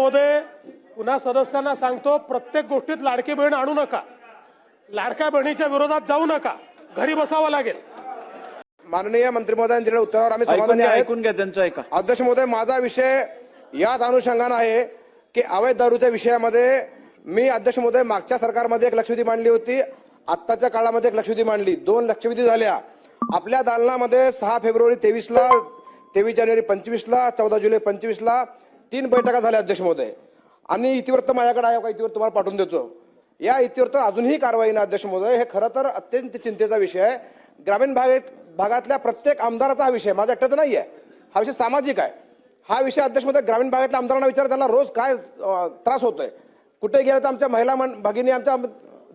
महोदय, पुन्हा सदस्यांना सांगतो, प्रत्येक गोष्टीत लाडकी बहीण आणू नका, लाडक्या बहिणीच्या विरोधात जाऊ नका, घरी बसावं लागेल. माननीय मंत्री महोदयांनी दिलेल्या उत्तरावर आम्ही समाधानी आहोत. ऐकून घ्या त्यांचं ऐका. अध्यक्ष महोदय, माझा विषय याच अनुषंगाने आहे की अवैध दारूच्या विषयामध्ये मी अध्यक्ष महोदय मागच्या सरकारमध्ये एक लक्षवेधी मांडली होती, आत्ताच्या काळामध्ये एक लक्षवेधी मांडली, 2 लक्षवेधी झाल्या. आपल्या दालनामध्ये 6 फेब्रुवारी 23ला, 23 जानेवारी 25ला, 14 जुलै 25ला 3 बैठका झाल्या अध्यक्ष महोदय. आणि इतिवृत्त माझ्याकडे आहे का, इतिवृत्त तुम्हाला पाठवून देतो. या इतिवृत्त अजूनही कारवाई ना अध्यक्ष महोदय. हे खरं तर अत्यंत चिंतेचा विषय आहे. ग्रामीण भागातल्या प्रत्येक आमदाराचा हा विषय, माझा एकट्याचा नाही आहे, हा विषय सामाजिक आहे. हा विषय अध्यक्ष महोदय ग्रामीण भागातल्या आमदारांना विचार, त्यांना रोज काय त्रास होतोय, कुठे गेलं तर आमच्या महिला भगिनी आमच्या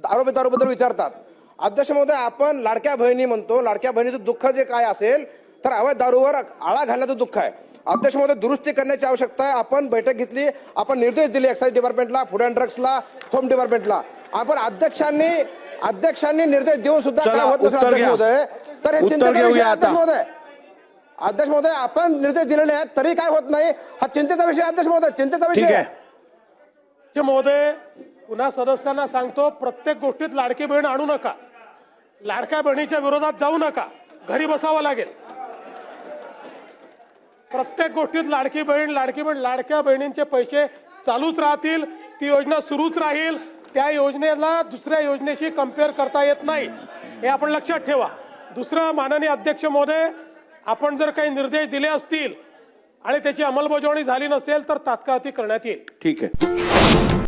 दारूबद्दल विचारतात. अध्यक्ष महोदय, आपण लाडक्या बहिणी म्हणतो, लाडक्या बहिणीचं दुःख जे काय असेल तर अवैध दारूवर आळा घालण्याचं दुःख आहे. अध्यक्ष महोदय, दुरुस्ती करण्याची आवश्यकता आहे. आपण बैठक घेतली, आपण निर्देश दिले एक्साइज डिपार्टमेंटला, फूड अँड ड्रग्सला, होम डिपार्टमेंटला. आपण अध्यक्षांनी निर्देश देऊन सुद्धा काय होत नसेल अध्यक्ष महोदय, तर हे चिंतेचा विषय अध्यक्ष महोदय. अध्यक्ष महोदय, आपण निर्देश दिलेले आहेत तरी काय होत नाही, हा चिंतेचा विषय अध्यक्ष महोदय, चिंतेचा विषय आहे. महोदय, पुन्हा सदस्यांना सांगतो, प्रत्येक गोष्टीत लाडकी बहीण आणू नका, लाडक्या बहिणीच्या विरोधात जाऊ नका, घरी बसावं लागेल. प्रत्येक गोष्टीत लाडकी बहीण, लाडक्या बहिणींचे पैसे चालूच राहतील, ती योजना सुरूच राहील. त्या योजनेला दुसऱ्या योजनेशी कंपेअर करता येत नाही, हे आपण लक्षात ठेवा. दुसरं, माननीय अध्यक्ष महोदय, आपण जर काही निर्देश दिले असतील आणि त्याची अंमलबजावणी झाली नसेल तर तात्काळ ती करण्यात येईल. ठीक आहे.